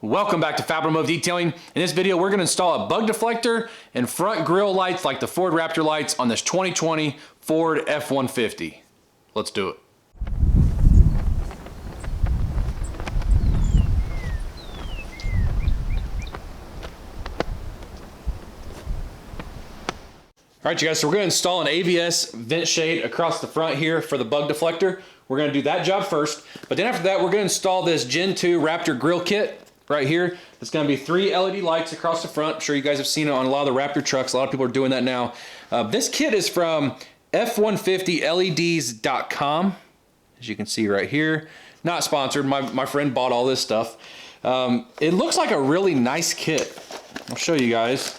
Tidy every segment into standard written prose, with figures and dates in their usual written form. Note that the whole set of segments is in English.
Welcome back to Fab Detailing. In this video, we're going to install a bug deflector and front grille lights like the Ford Raptor lights on this 2020 Ford F150. Let's do it. All right, you guys, so we're going to install an AVS vent shade across the front here for the bug deflector. We're going to do that job first, but then after that, we're going to install this Gen 2 Raptor grill kit right here. It's going to be 3 LED lights across the front. I'm sure you guys have seen it on a lot of the Raptor trucks. A lot of people are doing that now. This kit is from F150LEDs.com, as you can see right here. Not sponsored. My friend bought all this stuff. It looks like a really nice kit. I'll show you guys.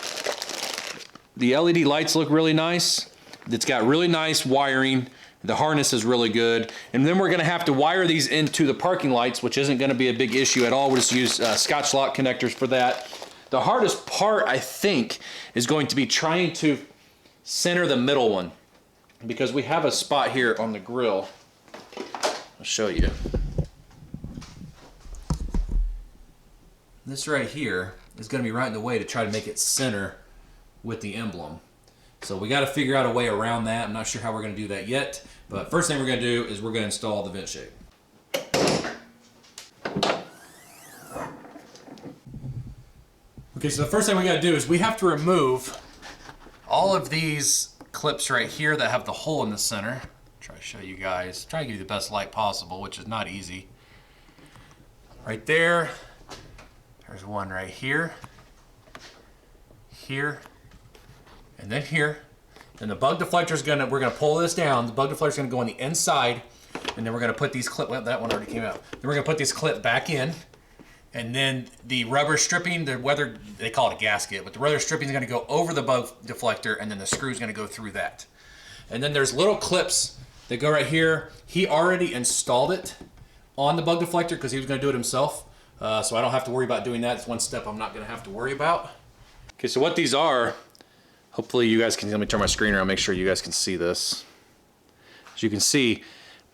The LED lights look really nice. It's got really nice wiring. The harness is really good. And then we're gonna have to wire these into the parking lights, which isn't gonna be a big issue at all. We'll just use Scotch lock connectors for that. The hardest part, I think, is going to be trying to center the middle one, because we have a spot here on the grill. I'll show you. This right here is gonna be right in the way to try to make it center with the emblem. So we got to figure out a way around that. I'm not sure how we're going to do that yet, but first thing we're going to do is we're going to install the vent shade. Okay, so the first thing we got to do is we have to remove all of these clips right here that have the hole in the center. Try to show you guys, try to give you the best light possible, which is not easy. Right there, there's one right here, here, and then here. And the bug deflector is we're gonna pull this down. The bug deflector is gonna go on the inside, and then we're gonna put these clip, well, that one already came out. Then we're gonna put this clip back in, and then the rubber stripping, they call it a gasket, but the rubber stripping is gonna go over the bug deflector, and then the screw is gonna go through that. And then there's little clips that go right here. He already installed it on the bug deflector because he was gonna do it himself. So I don't have to worry about doing that. It's one step I'm not gonna have to worry about. Okay, so what these are, hopefully you guys can, let me turn my screen around, make sure you guys can see this. As you can see,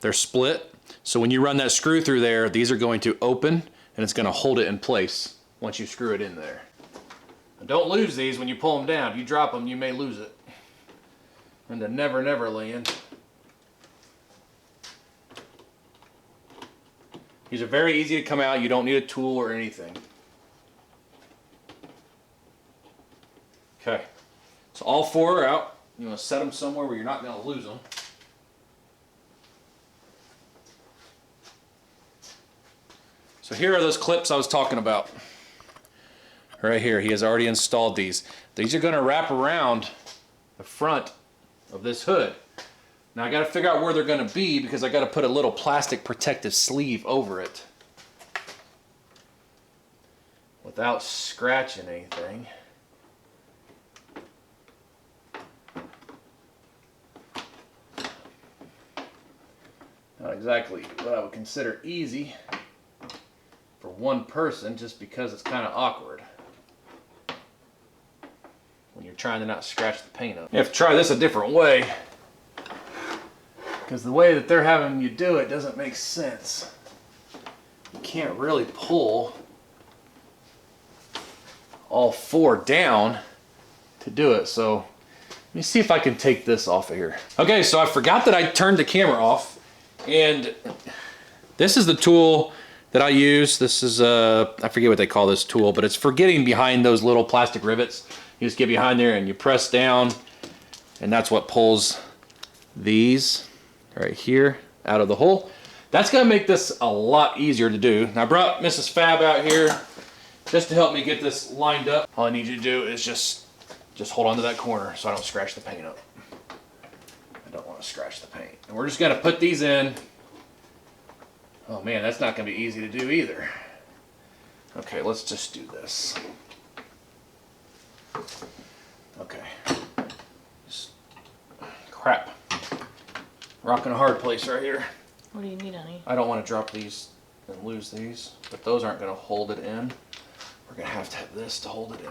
they're split. So when you run that screw through there, these are going to open and it's gonna hold it in place once you screw it in there. And don't lose these when you pull them down. If you drop them, you may lose it. And the Never Never Land. These are very easy to come out. You don't need a tool or anything. Okay. So all 4 are out. You want to set them somewhere where you're not going to lose them. So here are those clips I was talking about. Right here, he has already installed these. These are going to wrap around the front of this hood. Now I got to figure out where they're going to be because I got to put a little plastic protective sleeve over it without scratching anything. Not exactly what I would consider easy for one person, just because it's kind of awkward when you're trying to not scratch the paint up. You have to try this a different way, because the way that they're having you do it doesn't make sense. You can't really pull all 4 down to do it. So let me see if I can take this off of here. Okay, so I forgot that I turned the camera off. And this is the tool that I use. This is, I forget what they call this tool, but it's for getting behind those little plastic rivets. You just get behind there and you press down, and that's what pulls these right here out of the hole. That's gonna make this a lot easier to do. Now I brought Mrs. Fab out here just to help me get this lined up. All I need you to do is just hold on to that corner so I don't scratch the paint up. Don't want to scratch the paint. And we're just going to put these in. Oh man, that's not going to be easy to do either. Okay, let's just do this. Okay. Crap. Rocking a hard place right here. What do you need, honey? I don't want to drop these and lose these, but those aren't going to hold it in. We're going to have this to hold it in.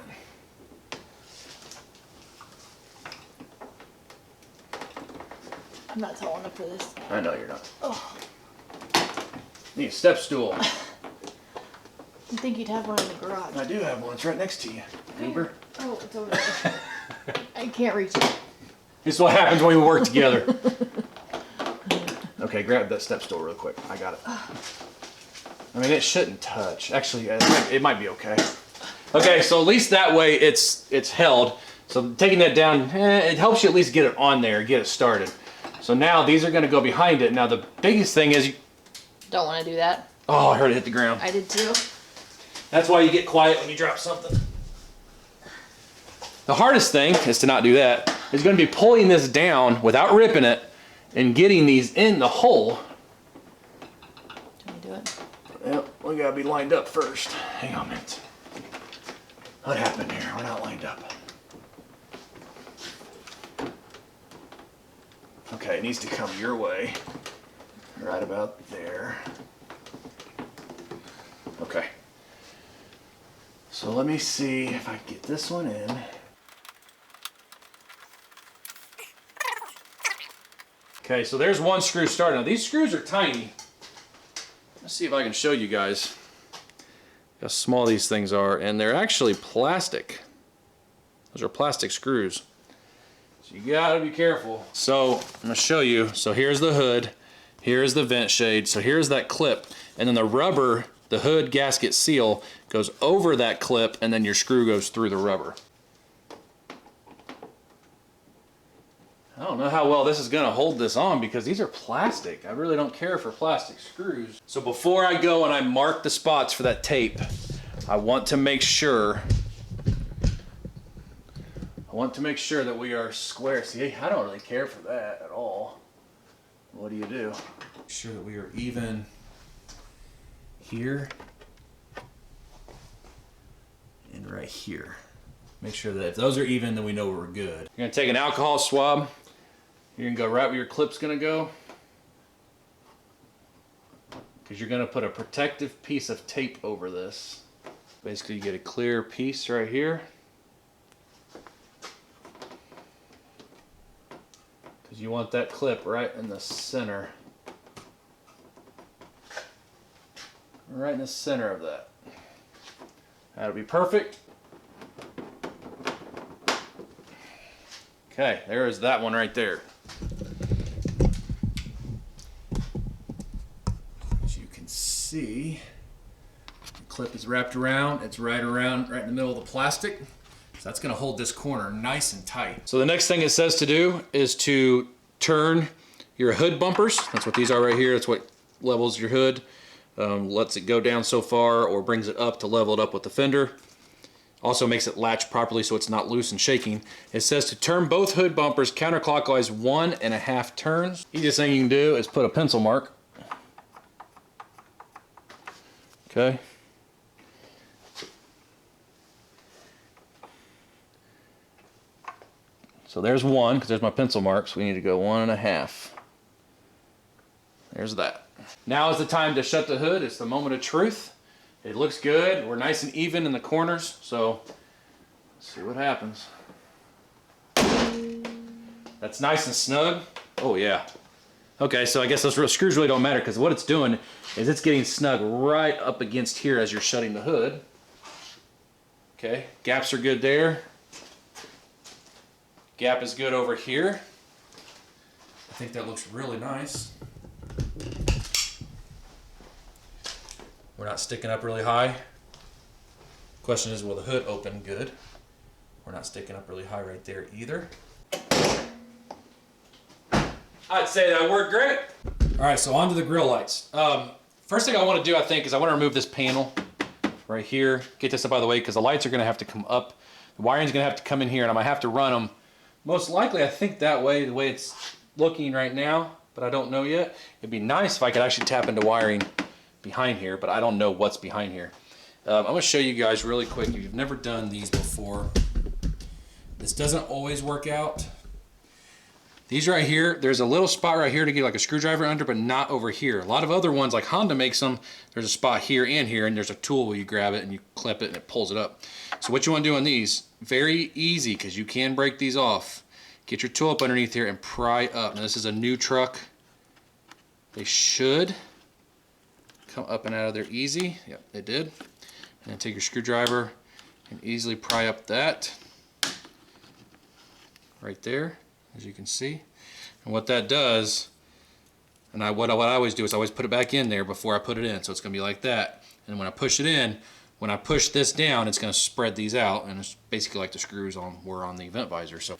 I'm not tall enough for this. I know you're not. Oh. Need a step stool. I think you'd have one in the garage. I do have one. It's right next to you, Uber. Oh, it's over there. I can't reach it. This is what happens when we work together. Okay, grab that step stool real quick. I got it. I mean, it shouldn't touch. Actually, it might be okay. Okay, so at least that way it's held. So taking that down, it helps you at least get it on there, get it started. So now these are going to go behind it. Now the biggest thing is... Don't want to do that. Oh, I heard it hit the ground. I did too. That's why you get quiet when you drop something. The hardest thing is to not do that. Is going to be pulling this down without ripping it and getting these in the hole. Can we do it? Well, we got to be lined up first. Hang on a minute. What happened here? We're not lined up. Okay, it needs to come your way. Right about there. Okay. So let me see if I can get this one in. Okay, so there's one screw started. Now these screws are tiny. Let's see if I can show you guys how small these things are, and they're actually plastic. Those are plastic screws. So you gotta be careful. So I'm gonna show you. So here's the hood, here's the vent shade, so here's that clip, and then the rubber, the hood gasket seal goes over that clip, and then your screw goes through the rubber. I don't know how well this is gonna hold this on because these are plastic. I really don't care for plastic screws. So before I go and I mark the spots for that tape, I want to make sure that we are square. See, I don't really care for that at all. What do you do? Make sure that we are even here and right here. Make sure that if those are even, then we know we're good. You're gonna take an alcohol swab. You're gonna go right where your clip's gonna go, because you're gonna put a protective piece of tape over this. Basically, you get a clear piece right here, because you want that clip right in the center. Right in the center of that. That'll be perfect. Okay, there is that one right there. As you can see, the clip is wrapped around. It's right in the middle of the plastic. So that's gonna hold this corner nice and tight. So the next thing it says to do is to turn your hood bumpers. That's what these are right here. That's what levels your hood. Lets it go down so far or brings it up to level it up with the fender. Also makes it latch properly so it's not loose and shaking. It says to turn both hood bumpers counterclockwise 1.5 turns. Easiest thing you can do is put a pencil mark. Okay. So there's one, because there's my pencil marks. We need to go 1.5. There's that. Now is the time to shut the hood. It's the moment of truth. It looks good. We're nice and even in the corners, so let's see what happens. That's nice and snug. Oh yeah. Okay, so I guess those screws really don't matter, because what it's doing is it's getting snug right up against here as you're shutting the hood. Okay, gaps are good there. Gap is good over here. I think that looks really nice. We're not sticking up really high. Question is, will the hood open good? We're not sticking up really high right there either. I'd say that worked great. All right, so on to the grill lights. First thing I want to do, I think, is I want to remove this panel right here. Get this up out of the way, because the lights are going to have to come up. The wiring's going to have to come in here, and I might have to run them. Most likely, I think that way, the way it's looking right now, but I don't know yet. It'd be nice if I could actually tap into wiring behind here, but I don't know what's behind here. I'm going to show you guys really quick. If you've never done these before, this doesn't always work out. These right here, there's a little spot right here to get like a screwdriver under, but not over here. A lot of other ones, like Honda makes them, there's a spot here and here, and there's a tool where you grab it and you clip it and it pulls it up. So what you want to do on these, very easy, because you can break these off. Get your tool up underneath here and pry up. Now this is a new truck. They should come up and out of there easy. Yep, they did. And then take your screwdriver and easily pry up that right there, as you can see. And what that does, and what I always do is I always put it back in there before I put it in. So it's going to be like that. And when I push it in, when I push this down, it's going to spread these out, and it's basically like the screws were on the vent visor. So.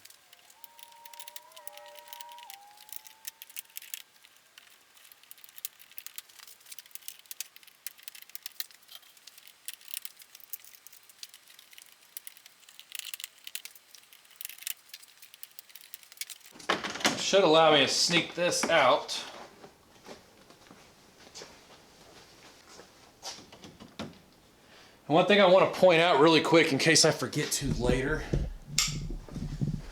Should allow me to sneak this out. And one thing I want to point out really quick in case I forget to later.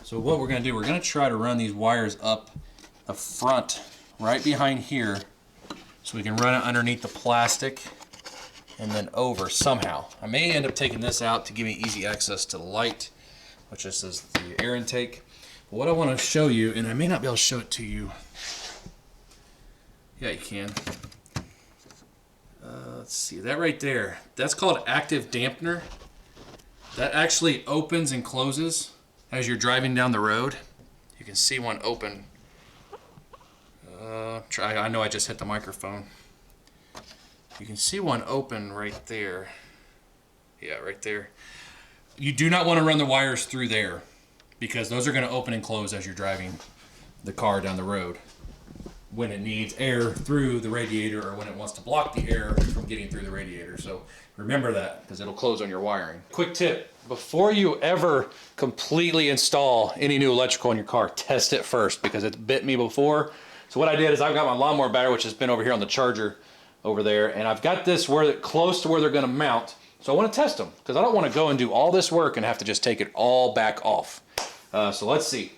So what we're going to do, we're going to try to run these wires up the front right behind here so we can run it underneath the plastic and then over somehow. I may end up taking this out to give me easy access to the light, which is the air intake. What I want to show you, and I may not be able to show it to you. Yeah, you can. Let's see, that right there, that's called active dampener. That actually opens and closes as you're driving down the road. You can see one open. I know I just hit the microphone. You can see one open right there. Yeah, right there. You do not want to run the wires through there, because those are going to open and close as you're driving the car down the road when it needs air through the radiator or when it wants to block the air from getting through the radiator. So remember that, because it'll close on your wiring. Quick tip, before you ever completely install any new electrical in your car, test it first, because it bit me before. So what I did is I've got my lawnmower battery, which has been over here on the charger over there, and I've got this close to where they're going to mount. So I want to test them, because I don't want to go and do all this work and have to just take it all back off. So let's see.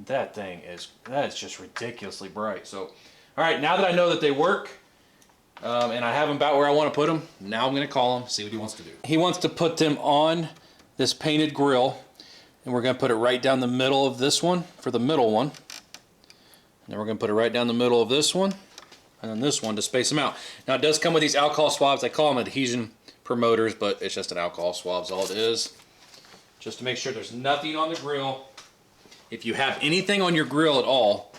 That is just ridiculously bright. So, all right, now that I know that they work, and I have them about where I want to put them, now I'm going to call him, see what he wants to do. He wants to put them on this painted grill, and we're going to put it right down the middle of this one for the middle one. And then we're going to put it right down the middle of this one, and then this one to space them out. Now, it does come with these alcohol swabs. I call them adhesion promoters, but it's just an alcohol swab is all it is, just to make sure there's nothing on the grill. If you have anything on your grill at all,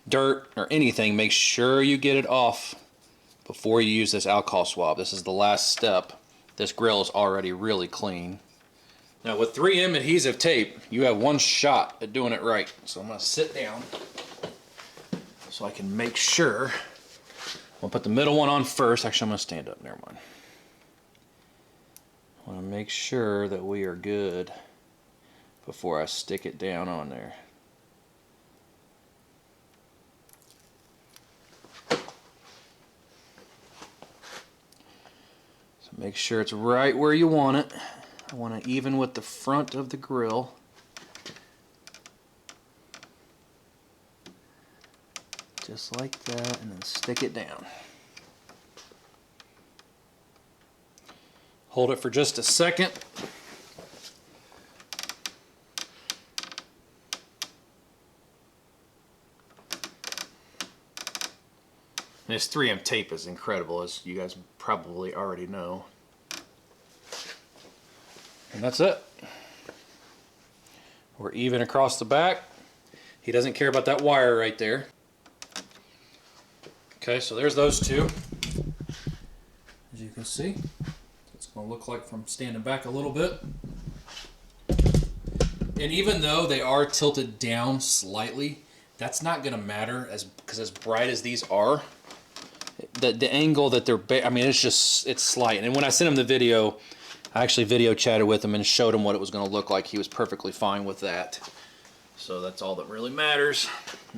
dirt or anything, make sure you get it off before you use this alcohol swab. This is the last step. This grill is already really clean. Now with 3M adhesive tape, you have one shot at doing it right. So I'm going to sit down so I can make sure. I'll put the middle one on first. Actually, I'm going to stand up. Never mind. I want to make sure that we are good before I stick it down on there. So make sure it's right where you want it. I want to even with the front of the grill. Just like that, and then stick it down. Hold it for just a second. This 3M tape is incredible, as you guys probably already know. And that's it. We're even across the back. He doesn't care about that wire right there. Okay, so there's those two. As you can see, it's going to look like from standing back a little bit. And even though they are tilted down slightly, that's not going to matter, because as bright as these are, the angle that they're, I mean, it's slight. And when I sent him the video, I actually video chatted with him and showed him what it was going to look like. He was perfectly fine with that. So that's all that really matters.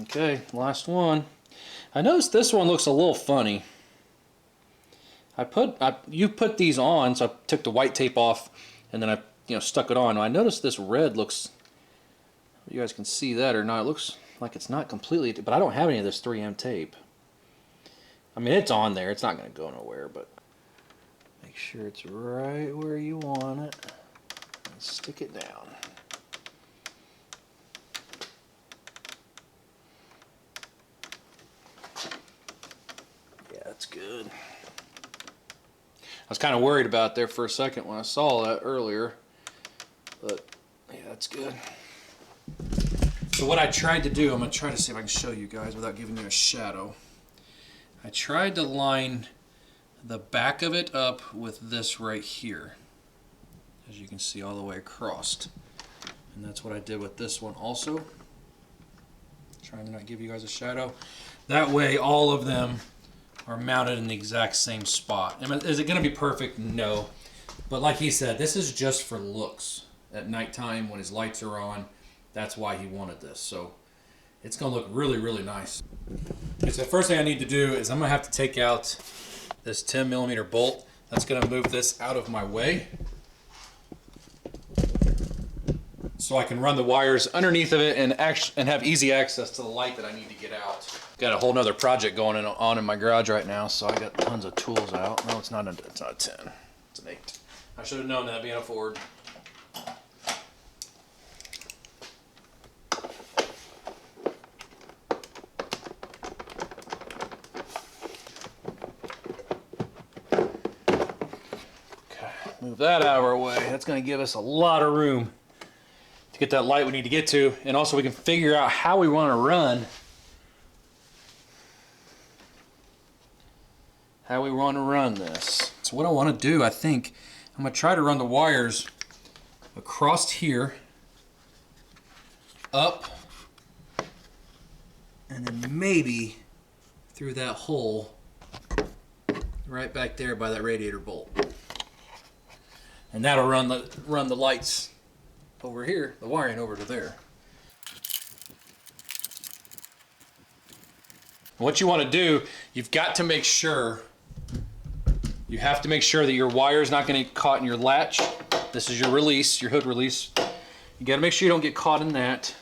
Okay, last one. I noticed this one looks a little funny. You put these on, so I took the white tape off and then I stuck it on. I noticed this red looks, you guys can see that or not, it looks like it's not completely, but I don't have any of this 3M tape. I mean, it's on there, it's not going to go nowhere, but make sure it's right where you want it and stick it down. that's good. I was kind of worried about there for a second when I saw that earlier, but yeah, that's good. So what I tried to do, I'm going to try to see if I can show you guys without giving you a shadow. I tried to line the back of it up with this right here, as you can see all the way across. And that's what I did with this one also. Trying to not give you guys a shadow. That way all of them are mounted in the exact same spot. Is it going to be perfect? No. But like he said, this is just for looks. At nighttime when his lights are on, that's why he wanted this. So it's going to look really, really nice. Okay, so the first thing I need to do is I'm going to have to take out this 10mm bolt. That's going to move this out of my way, so I can run the wires underneath of it and have easy access to the light that I need to get out. Got a whole nother project going on in my garage right now, so I got tons of tools out. No, it's not a 10. It's an 8. I should have known that being a Ford. Okay, move that out of our way. That's going to give us a lot of room to get that light we need to get to, and also we can figure out how we want to run this. So what I want to do, I think I'm going to try to run the wires across here, up, and then maybe through that hole right back there by that radiator bolt, and that'll run the lights over here, the wiring over to there. What you want to do, you have to make sure that your wire is not going to get caught in your latch. This is your release, your hood release. You got to make sure you don't get caught in that.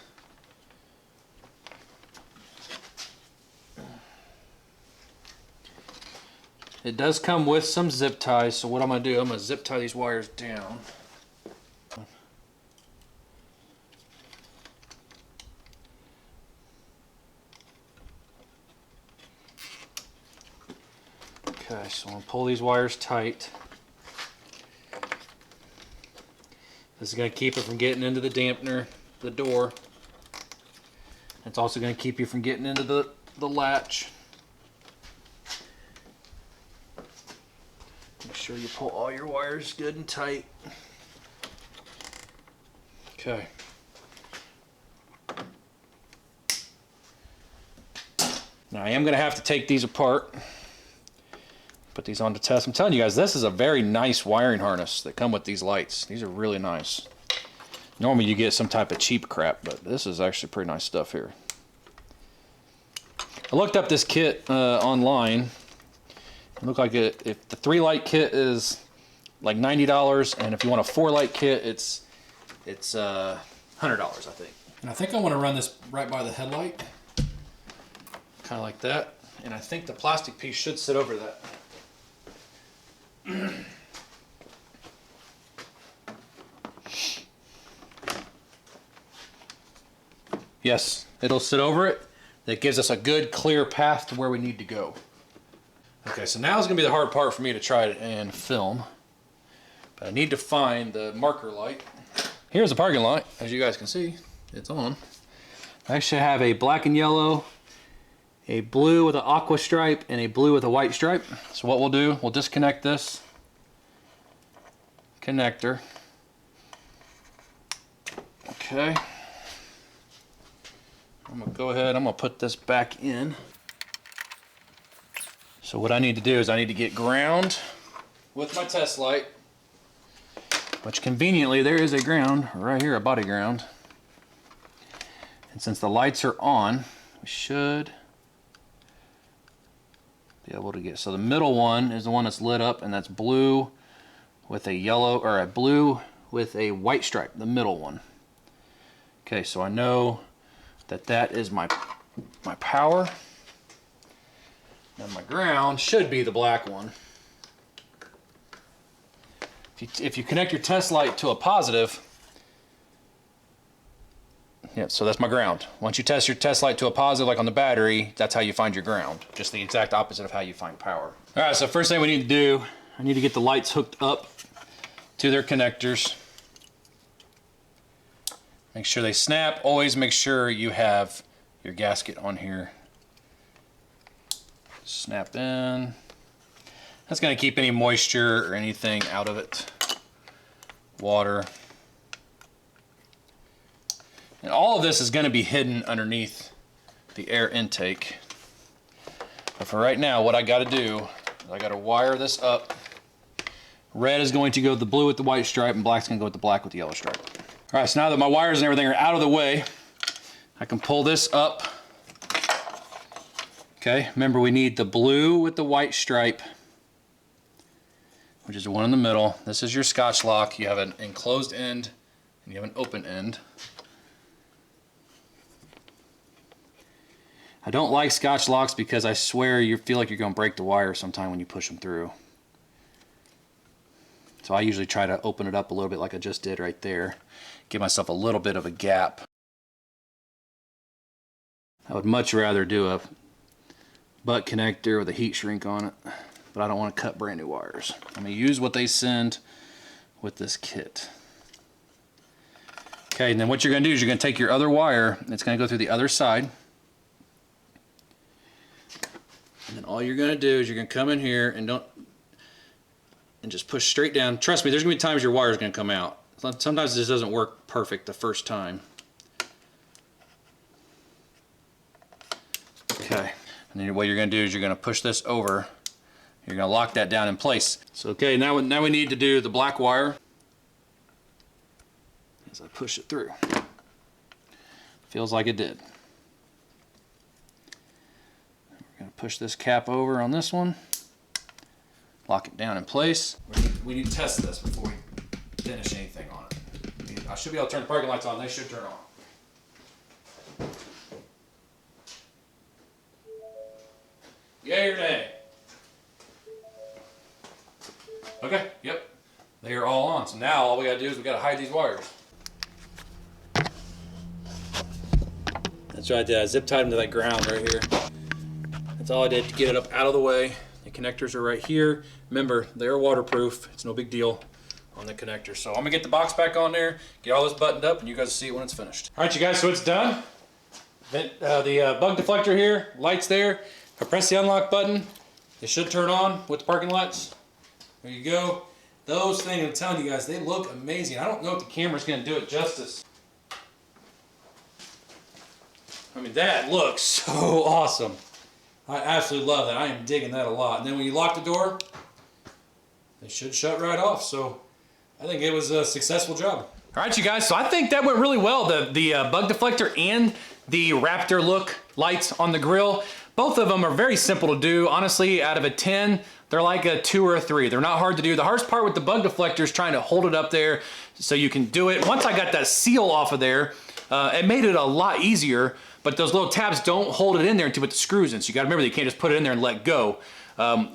It does come with some zip ties, so what I'm going to do, I'm going to zip tie these wires down. Okay, so I'm going to pull these wires tight. This is going to keep it from getting into the dampener, the door. It's also going to keep you from getting into the latch. Make sure you pull all your wires good and tight. Okay. Now I am going to have to take these apart. Put these on to test. I'm telling you guys, this is a very nice wiring harness that come with these lights. These are really nice. Normally you get some type of cheap crap, but this is actually pretty nice stuff here. I looked up this kit online. It looked like if the 3-light kit is like $90, and if you want a 4-light kit, it's $100, I think. And I think I want to run this right by the headlight, kind of like that. And I think the plastic piece should sit over that. Yes, it'll sit over it. That gives us a good clear path to where we need to go. Okay, so now is going to be the hard part for me to try and film. But I need to find the marker light. Here's the parking light. As you guys can see, it's on. I actually have a black and yellow, a blue with an aqua stripe, and a blue with a white stripe. So what we'll do, we'll disconnect this connector. Okay. I'm going to go ahead, I'm going to put this back in. So what I need to do is I need to get ground with my test light, which conveniently there is a ground right here, a body ground. And since the lights are on, we should be able to get, so the middle one is the one that's lit up, and that's blue with a yellow, or a blue with a white stripe, the middle one. Okay, so I know that that is my power. And my ground should be the black one. If you connect your test light to a positive, Yeah, so that's my ground. Once you test your test light to a positive, like on the battery, that's how you find your ground. Just the exact opposite of how you find power. All right, so first thing we need to do, I need to get the lights hooked up to their connectors. Make sure they snap. Always make sure you have your gasket on here. Snap in. That's gonna keep any moisture or anything out of it. Water. And all of this is gonna be hidden underneath the air intake. But for right now, what I gotta do is I gotta wire this up. Red is going to go with the blue with the white stripe, and black's gonna go with the black with the yellow stripe. All right, so now that my wires and everything are out of the way, I can pull this up. Okay, remember we need the blue with the white stripe, which is the one in the middle. This is your Scotch lock. You have an enclosed end and you have an open end. I don't like Scotch locks because I swear you feel like you're gonna break the wire sometime when you push them through. So I usually try to open it up a little bit like I just did right there. Give myself a little bit of a gap. I would much rather do a butt connector with a heat shrink on it, but I don't want to cut brand new wires. I'm gonna use what they send with this kit. Okay, and then what you're gonna do is you're gonna take your other wire, and it's gonna go through the other side. And then all you're gonna do is you're gonna come in here and just push straight down. Trust me, there's gonna be times your wire's gonna come out. Sometimes this doesn't work perfect the first time. Okay, and then what you're gonna do is you're gonna push this over. You're gonna lock that down in place. So okay, now we need to do the black wire. As I push it through. Feels like it did. We're gonna push this cap over on this one. Lock it down in place. We need to test this before we finish anything on it. I should be able to turn the parking lights on. They should turn on. Yay or nay? Okay, yep. They are all on. So now all we gotta do is we gotta hide these wires. That's right, I zip tied them to that ground right here. That's all I did to get it up out of the way. The connectors are right here. Remember, they're waterproof. It's no big deal on the connector. So I'm gonna get the box back on there, get all this buttoned up, and you guys will see it when it's finished. All right, you guys, so it's done. The bug deflector here, lights there. If I press the unlock button, it should turn on with the parking lights. There you go. Those things, I'm telling you guys, they look amazing. I don't know if the camera's gonna do it justice. I mean, that looks so awesome. I absolutely love that. I am digging that a lot. And then when you lock the door, they should shut right off. So I think it was a successful job. All right, you guys, so I think that went really well. The bug deflector and the Raptor look lights on the grill. Both of them are very simple to do. Honestly, out of a 10, they're like a 2 or a 3. They're not hard to do. The hardest part with the bug deflector is trying to hold it up there so you can do it. Once I got that seal off of there, it made it a lot easier, but those little tabs don't hold it in there until you put the screws in. So you gotta remember, you can't just put it in there and let go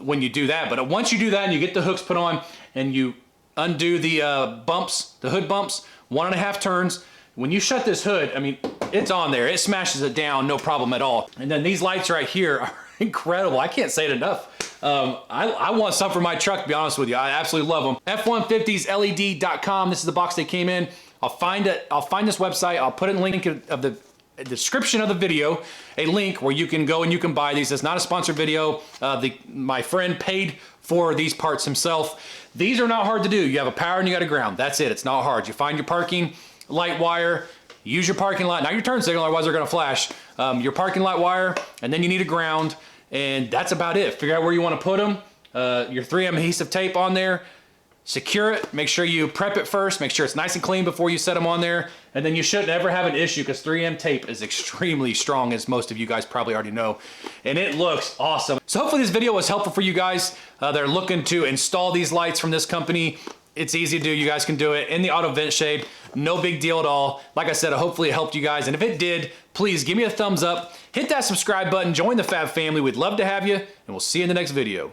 when you do that. But once you do that and you get the hooks put on and you undo the bumps, the hood bumps, 1.5 turns, when you shut this hood, I mean, it's on there. It smashes it down, no problem at all. And then these lights right here are incredible. I can't say it enough. I want some for my truck, to be honest with you. I absolutely love them. F150sled.com. This is the box they came in. I'll find this website. I'll put in the link of the description of the video, a link where you can go and you can buy these. It's not a sponsored video. My friend paid for these parts himself. These are not hard to do. You have a power and you got a ground. That's it. It's not hard. You find your parking light wire, use your parking light, not your turn signal, otherwise they're gonna flash. Your parking light wire, and then you need a ground, and that's about it. Figure out where you wanna put them. Your 3M adhesive tape on there, secure it, make sure you prep it first, make sure it's nice and clean before you set them on there, and then you shouldn't ever have an issue because 3M tape is extremely strong, as most of you guys probably already know, and it looks awesome. So hopefully this video was helpful for you guys that are looking to install these lights from this company. It's easy to do. You guys can do it in the auto vent shade. No big deal at all. Like I said, hopefully it helped you guys. And if it did, please give me a thumbs up. Hit that subscribe button. Join the Fab family. We'd love to have you. And we'll see you in the next video.